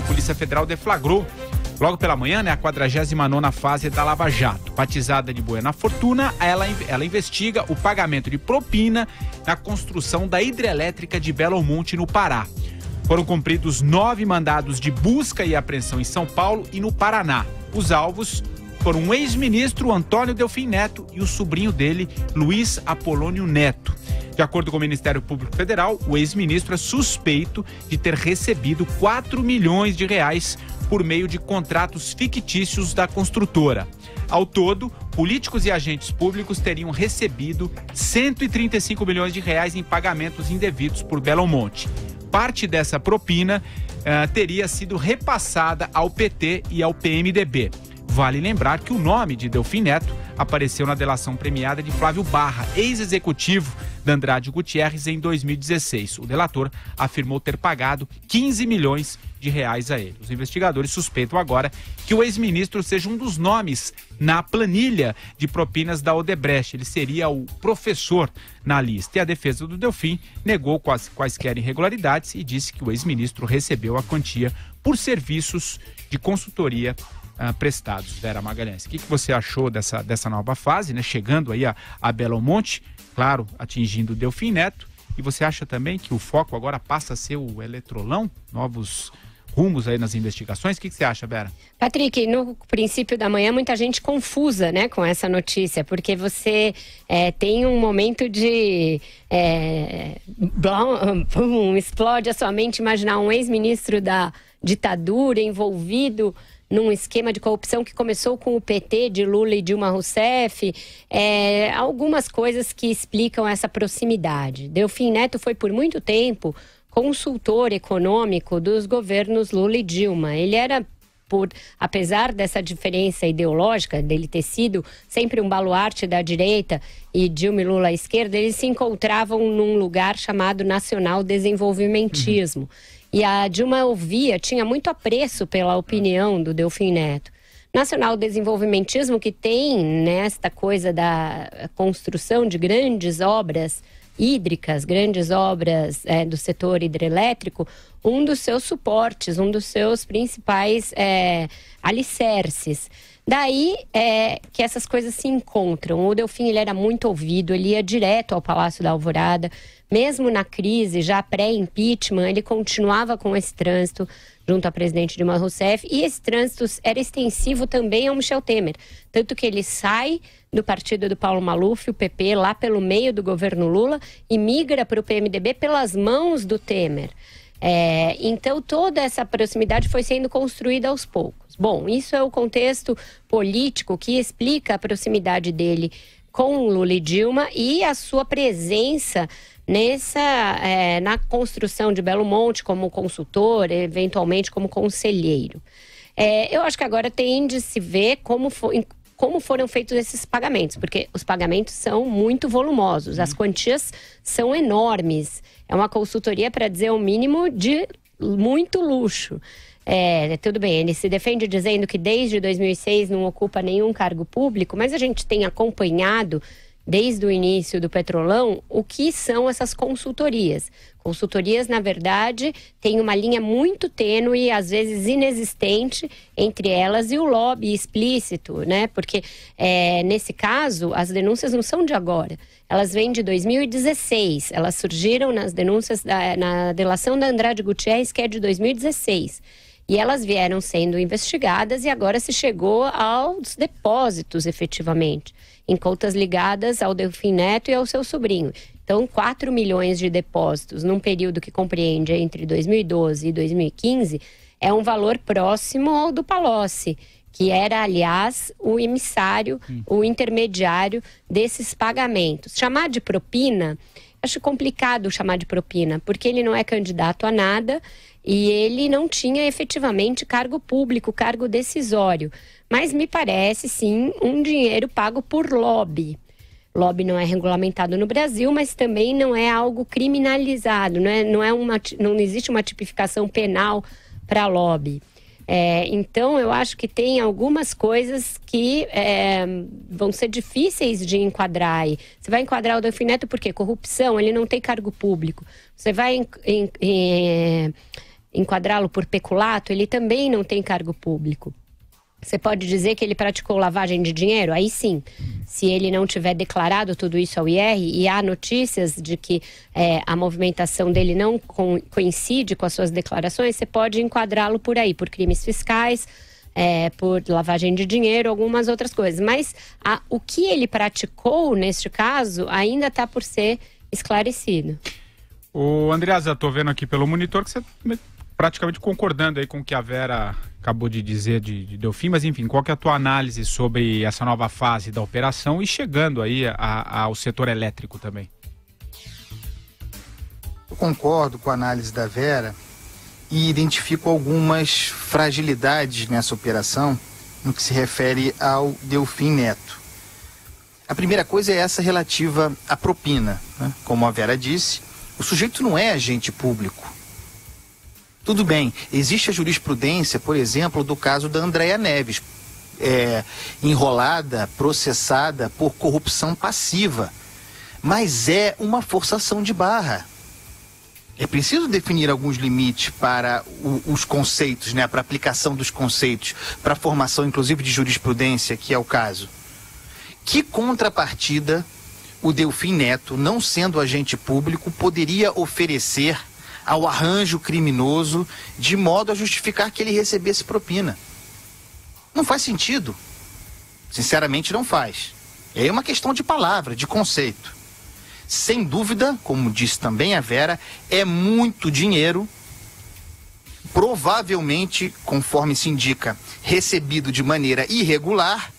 Polícia Federal deflagrou logo pela manhã, a 49ª fase da Lava Jato. Batizada de Buena Fortuna, ela investiga o pagamento de propina na construção da hidrelétrica de Belo Monte, no Pará. Foram cumpridos 9 mandados de busca e apreensão em São Paulo e no Paraná. Os alvos foram o ex-ministro Antônio Delfim Neto e o sobrinho dele, Luiz Apolônio Neto. De acordo com o Ministério Público Federal, o ex-ministro é suspeito de ter recebido 4 milhões de reais por meio de contratos fictícios da construtora. Ao todo, políticos e agentes públicos teriam recebido 135 milhões de reais em pagamentos indevidos por Belo Monte. Parte dessa propina teria sido repassada ao PT e ao PMDB. Vale lembrar que o nome de Delfim Neto apareceu na delação premiada de Flávio Barra, ex-executivo da Andrade Gutierrez, em 2016. O delator afirmou ter pagado 15 milhões de reais a ele. Os investigadores suspeitam agora que o ex-ministro seja um dos nomes na planilha de propinas da Odebrecht. Ele seria o professor na lista. E a defesa do Delfim negou quaisquer irregularidades e disse que o ex-ministro recebeu a quantia por serviços de consultoria prestados. Vera Magalhães, o que você achou dessa nova fase, né? Chegando aí a Belo Monte, claro, atingindo o Delfim Neto, e você acha também que o foco agora passa a ser o Eletrolão, novos rumos aí nas investigações? O que você acha, Vera? Patrick, no princípio da manhã, muita gente confusa, né, com essa notícia, porque você tem um momento de explode a sua mente imaginar um ex-ministro da ditadura envolvido num esquema de corrupção que começou com o PT de Lula e Dilma Rousseff, algumas coisas que explicam essa proximidade. Delfim Neto foi por muito tempo consultor econômico dos governos Lula e Dilma. Ele era, apesar dessa diferença ideológica, dele ter sido sempre um baluarte da direita e Dilma e Lula à esquerda, eles se encontravam num lugar chamado nacional desenvolvimentismo. E a Dilma tinha muito apreço pela opinião do Delfim Neto. Nacional desenvolvimentismo, que tem nesta coisa da construção de grandes obras hídricas, grandes obras do setor hidrelétrico, um dos seus suportes, um dos seus principais alicerces. Daí que essas coisas se encontram. O Delfim, ele era muito ouvido, ele ia direto ao Palácio da Alvorada. Mesmo na crise, já pré-impeachment, ele continuava com esse trânsito junto à presidente Dilma Rousseff, e esse trânsito era extensivo também ao Michel Temer. Tanto que ele sai do partido do Paulo Maluf, o PP, lá pelo meio do governo Lula, e migra para o PMDB pelas mãos do Temer. Então, toda essa proximidade foi sendo construída aos poucos. Bom, isso é o contexto político que explica a proximidade dele com Lula e Dilma e a sua presença na construção de Belo Monte como consultor, eventualmente como conselheiro. Eu acho que agora tem de se ver como foram feitos esses pagamentos, porque os pagamentos são muito volumosos, as quantias são enormes. É uma consultoria, para dizer o mínimo, de muito luxo. Tudo bem, ele se defende dizendo que desde 2006 não ocupa nenhum cargo público, mas a gente tem acompanhado desde o início do Petrolão o que são essas consultorias. Consultorias, na verdade, têm uma linha muito tênue, às vezes inexistente, entre elas e o lobby explícito, né? Porque, nesse caso, as denúncias não são de agora. Elas vêm de 2016. Elas surgiram nas denúncias, na delação da Andrade Gutierrez, que é de 2016. E elas vieram sendo investigadas e agora se chegou aos depósitos, efetivamente, em contas ligadas ao Delfim Neto e ao seu sobrinho. Então, 4 milhões de depósitos num período que compreende entre 2012 e 2015 é um valor próximo ao do Palocci, que era, aliás, o emissário, o intermediário desses pagamentos. Chamar de propina, acho complicado chamar de propina, porque ele não é candidato a nada e ele não tinha efetivamente cargo público, cargo decisório. Mas me parece, sim, um dinheiro pago por lobby. Lobby não é regulamentado no Brasil, mas também não é algo criminalizado, não existe uma tipificação penal para lobby. Então, eu acho que tem algumas coisas que vão ser difíceis de enquadrar aí. Você vai enquadrar o Delfim Neto por quê? Corrupção, ele não tem cargo público. Você vai enquadrá-lo por peculato, ele também não tem cargo público. Você pode dizer que ele praticou lavagem de dinheiro? Aí sim, se ele não tiver declarado tudo isso ao IR, e há notícias de que a movimentação dele não coincide com as suas declarações, você pode enquadrá-lo por aí, por crimes fiscais, por lavagem de dinheiro, algumas outras coisas. Mas o que ele praticou neste caso ainda está por ser esclarecido. Ô, Andreasa, estou vendo aqui pelo monitor que você praticamente concordando aí com o que a Vera acabou de dizer de Delfim, mas enfim, qual que é a tua análise sobre essa nova fase da operação e chegando aí ao setor elétrico também? Eu concordo com a análise da Vera e identifico algumas fragilidades nessa operação no que se refere ao Delfim Neto. A primeira coisa é essa relativa à propina, né? Como a Vera disse, o sujeito não é agente público. Tudo bem, existe a jurisprudência, por exemplo, do caso da Andréa Neves, enrolada, processada por corrupção passiva, mas é uma forçação de barra. É preciso definir alguns limites para os conceitos, né, para a aplicação dos conceitos, para a formação, inclusive, de jurisprudência, que é o caso. Que contrapartida o Delfim Neto, não sendo agente público, poderia oferecer ao arranjo criminoso de modo a justificar que ele recebesse propina? Não faz sentido. Sinceramente, não faz. É uma questão de palavra, de conceito. Sem dúvida, como disse também a Vera, é muito dinheiro, provavelmente, conforme se indica, recebido de maneira irregular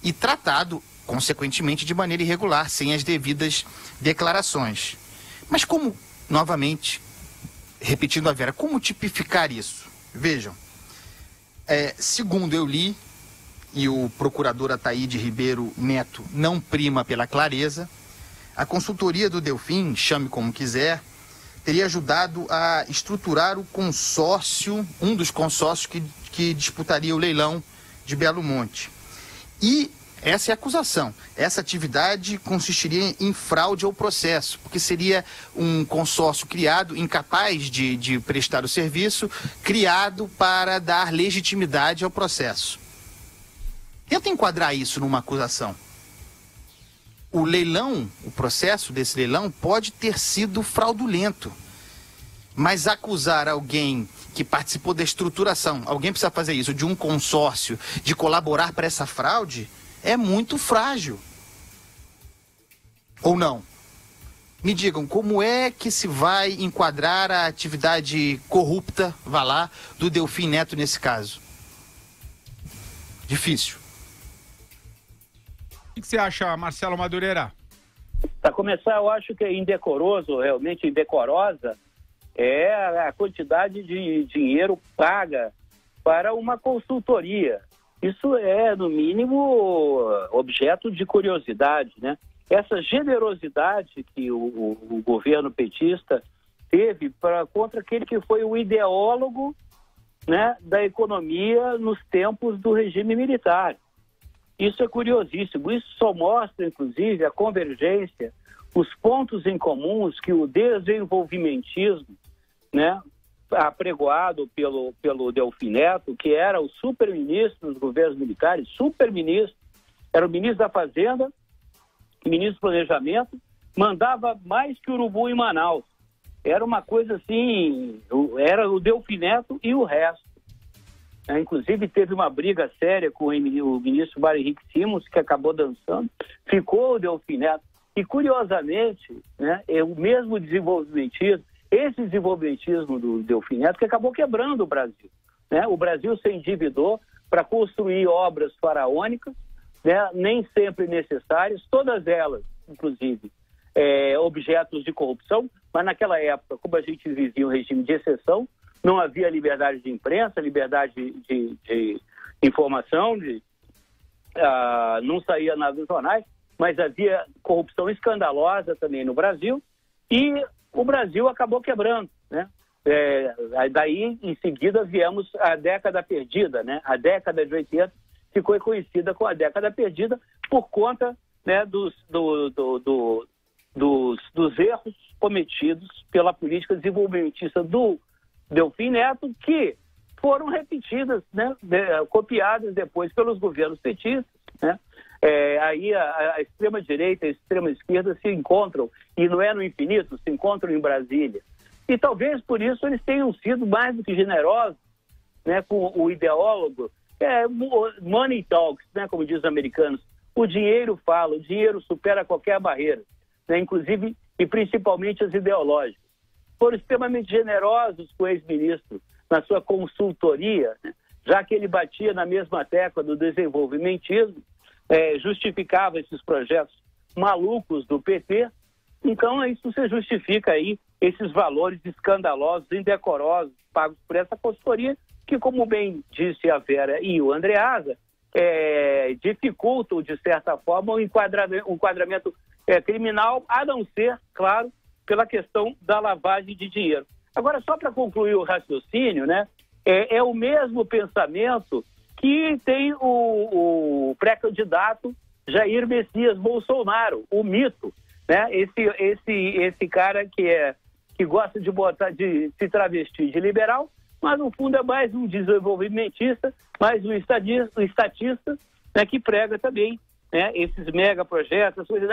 e tratado, consequentemente, de maneira irregular, sem as devidas declarações. Mas como, novamente, repetindo a Vera, como tipificar isso? Vejam, segundo eu li, e o procurador Ataíde Ribeiro Neto não prima pela clareza, a consultoria do Delfim, chame como quiser, teria ajudado a estruturar o consórcio, um dos consórcios que disputaria o leilão de Belo Monte. E essa é a acusação. Essa atividade consistiria em fraude ao processo, porque seria um consórcio criado, incapaz de prestar o serviço, criado para dar legitimidade ao processo. Tenta enquadrar isso numa acusação. O leilão, o processo desse leilão pode ter sido fraudulento, mas acusar alguém que participou da estruturação, alguém precisa fazer isso, de um consórcio, de colaborar para essa fraude, é muito frágil. Ou não? Me digam, como é que se vai enquadrar a atividade corrupta, vá lá, do Delfim Neto nesse caso? Difícil. O que você acha, Marcelo Madureira? Para começar, eu acho que é indecoroso, realmente indecorosa, é a quantidade de dinheiro paga para uma consultoria. Isso é, no mínimo, objeto de curiosidade, né? Essa generosidade que o governo petista teve contra aquele que foi o ideólogo, né, da economia nos tempos do regime militar. Isso é curiosíssimo. Isso só mostra, inclusive, a convergência, os pontos em comuns que o desenvolvimentismo, né, apregoado pelo Delfim Neto, que era o super-ministro dos governos militares, super-ministro, era o ministro da Fazenda, ministro do Planejamento, mandava mais que urubu em Manaus. Era uma coisa assim, era o Delfim Neto e o resto. Inclusive teve uma briga séria com o ministro Mário Henrique Simons, que acabou dançando, ficou o Delfim Neto. E curiosamente, né, é o mesmo desenvolvimentismo, esse desenvolvimentismo do Delfim Neto que acabou quebrando o Brasil, né? O Brasil se endividou para construir obras faraônicas, né, nem sempre necessárias, todas elas, inclusive, objetos de corrupção, mas naquela época, como a gente vivia um regime de exceção, não havia liberdade de imprensa, liberdade de informação, não saía nada dos jornais, mas havia corrupção escandalosa também no Brasil, e o Brasil acabou quebrando, né? Daí, em seguida, viemos a década perdida, né? A década de 80 ficou conhecida como a década perdida por conta, né, dos erros cometidos pela política desenvolvimentista do Delfim Neto, que foram repetidas, né, copiadas depois pelos governos petistas, né? Aí a extrema-direita e a extrema-esquerda se encontram, e não é no infinito, se encontram em Brasília. E talvez por isso eles tenham sido mais do que generosos, né, com o ideólogo. Money talks, né, como dizem os americanos. O dinheiro fala, o dinheiro supera qualquer barreira, né, inclusive e principalmente as ideológicas. Foram extremamente generosos com o ex-ministro na sua consultoria, né, já que ele batia na mesma tecla do desenvolvimentismo, justificava esses projetos malucos do PT. Então, isso você justifica aí esses valores escandalosos, indecorosos, pagos por essa consultoria, que, como bem disse a Vera e o Andreasa, dificultam, de certa forma, o enquadramento criminal, a não ser, claro, pela questão da lavagem de dinheiro. Agora, só para concluir o raciocínio, né, é o mesmo pensamento que tem o pré-candidato Jair Messias Bolsonaro, o mito, né? Esse cara que gosta de se travestir de liberal, mas no fundo é mais um desenvolvimentista, mais um estatista, né, que prega também, né, esses megaprojetos, coisas,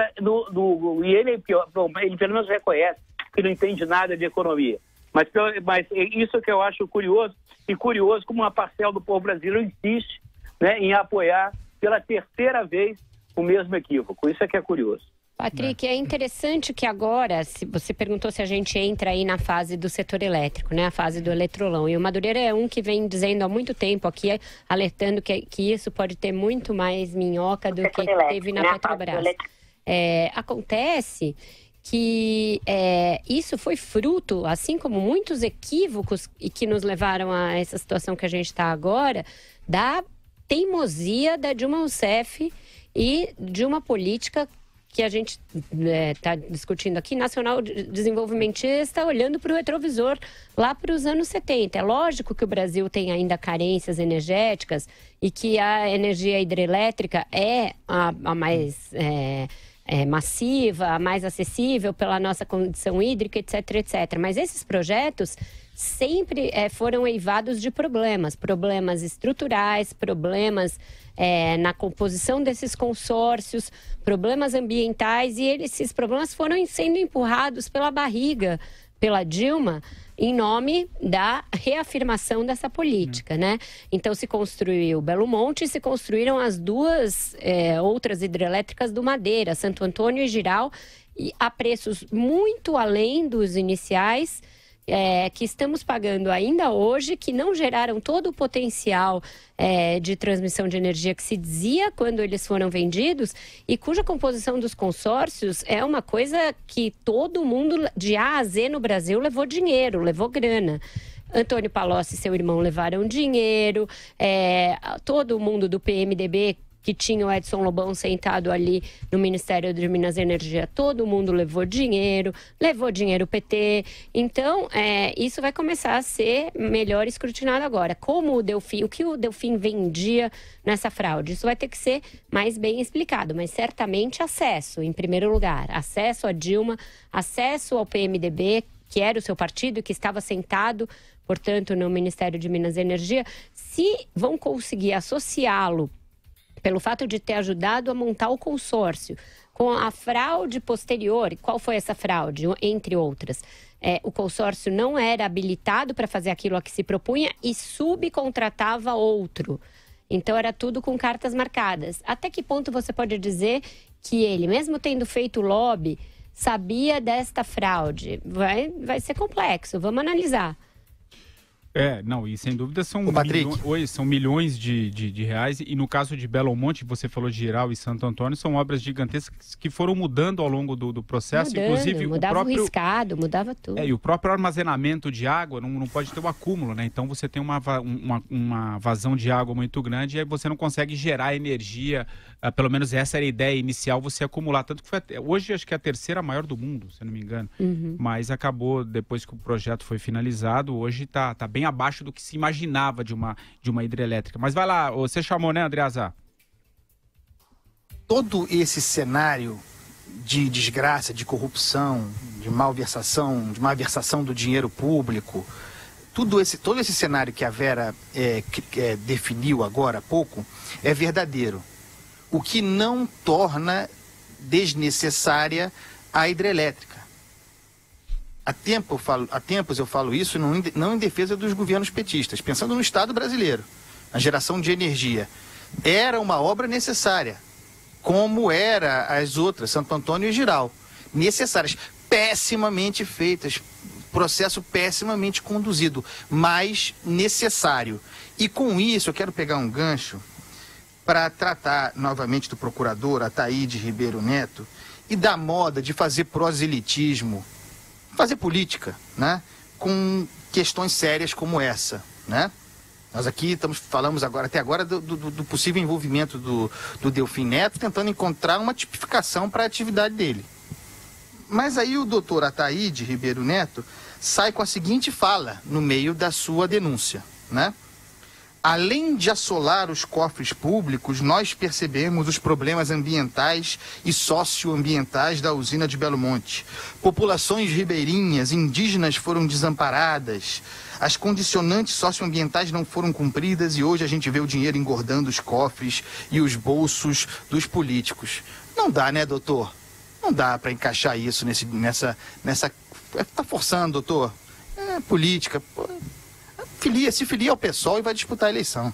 e ele pelo menos reconhece que não entende nada de economia. Mas isso que eu acho curioso, e curioso como uma parcela do povo brasileiro insiste, né, em apoiar pela terceira vez o mesmo equívoco. Isso é que é curioso. Patrick, é interessante que agora, se você perguntou se a gente entra aí na fase do setor elétrico, né, a fase do eletrolão. E o Madureira é um que vem dizendo há muito tempo aqui, alertando que isso pode ter muito mais minhoca do que teve na Petrobras. Acontece que isso foi fruto, assim como muitos equívocos e que nos levaram a essa situação que a gente está agora, da teimosia da Dilma Rousseff e de uma política que a gente está discutindo aqui, nacional desenvolvimentista, olhando para o retrovisor lá para os anos 70. É lógico que o Brasil tem ainda carências energéticas e que a energia hidrelétrica é a mais massiva, a mais acessível pela nossa condição hídrica, etc, etc. Mas esses projetos sempre foram eivados de problemas estruturais, problemas na composição desses consórcios, problemas ambientais, e esses problemas foram sendo empurrados pela barriga, pela Dilma, em nome da reafirmação dessa política, né? Então se construiu Belo Monte e se construíram as duas outras hidrelétricas do Madeira, Santo Antônio e Jirau, e a preços muito além dos iniciais, que estamos pagando ainda hoje, que não geraram todo o potencial de transmissão de energia que se dizia quando eles foram vendidos, e cuja composição dos consórcios é uma coisa que todo mundo, de A a Z no Brasil, levou dinheiro, levou grana. Antônio Palocci e seu irmão levaram dinheiro, todo mundo do PMDB, que tinha o Edson Lobão sentado ali no Ministério de Minas e Energia, todo mundo levou dinheiro o PT. Então, isso vai começar a ser melhor escrutinado agora. Como o que o Delfim vendia nessa fraude? Isso vai ter que ser mais bem explicado, mas certamente acesso, em primeiro lugar. Acesso a Dilma, acesso ao PMDB, que era o seu partido, que estava sentado, portanto, no Ministério de Minas e Energia. Se vão conseguir associá-lo pelo fato de ter ajudado a montar o consórcio, com a fraude posterior. Qual foi essa fraude? Entre outras. O consórcio não era habilitado para fazer aquilo a que se propunha e subcontratava outro. Então, era tudo com cartas marcadas. Até que ponto você pode dizer que ele, mesmo tendo feito lobby, sabia desta fraude? Vai ser complexo, vamos analisar. Não, e sem dúvida são milhões de reais, e no caso de Belo Monte, você falou de Jirau e Santo Antônio, são obras gigantescas que foram mudando ao longo do processo, inclusive mudava o riscado, mudava tudo. E o próprio armazenamento de água não pode ter um acúmulo, né? Então você tem uma vazão de água muito grande e aí você não consegue gerar energia, pelo menos essa era a ideia inicial, você acumular, tanto que hoje acho que é a terceira maior do mundo, se não me engano, mas acabou, depois que o projeto foi finalizado, hoje está bem abaixo do que se imaginava de uma hidrelétrica. Mas vai lá, você chamou, né, Andreasa? Todo esse cenário de desgraça, de corrupção, de malversação do dinheiro público, todo esse cenário que a Vera definiu agora há pouco é verdadeiro. O que não torna desnecessária a hidrelétrica. Há tempos eu falo isso não em defesa dos governos petistas, pensando no Estado brasileiro, na geração de energia. Era uma obra necessária, como era as outras, Santo Antônio e Jirau. Necessárias, pessimamente feitas, processo pessimamente conduzido, mas necessário. E com isso eu quero pegar um gancho para tratar novamente do procurador Ataíde Ribeiro Neto e da moda de fazer proselitismo, fazer política, né, com questões sérias como essa, né? Nós aqui falamos até agora do possível envolvimento do Delfim Neto, tentando encontrar uma tipificação para a atividade dele. Mas aí o doutor Ataíde Ribeiro Neto sai com a seguinte fala no meio da sua denúncia, né? Além de assolar os cofres públicos, nós percebemos os problemas ambientais e socioambientais da usina de Belo Monte. Populações ribeirinhas, indígenas foram desamparadas, as condicionantes socioambientais não foram cumpridas e hoje a gente vê o dinheiro engordando os cofres e os bolsos dos políticos. Não dá, né, doutor? Não dá para encaixar isso nessa... Tá forçando, doutor. É política. Se filia ao PSOL e vai disputar a eleição.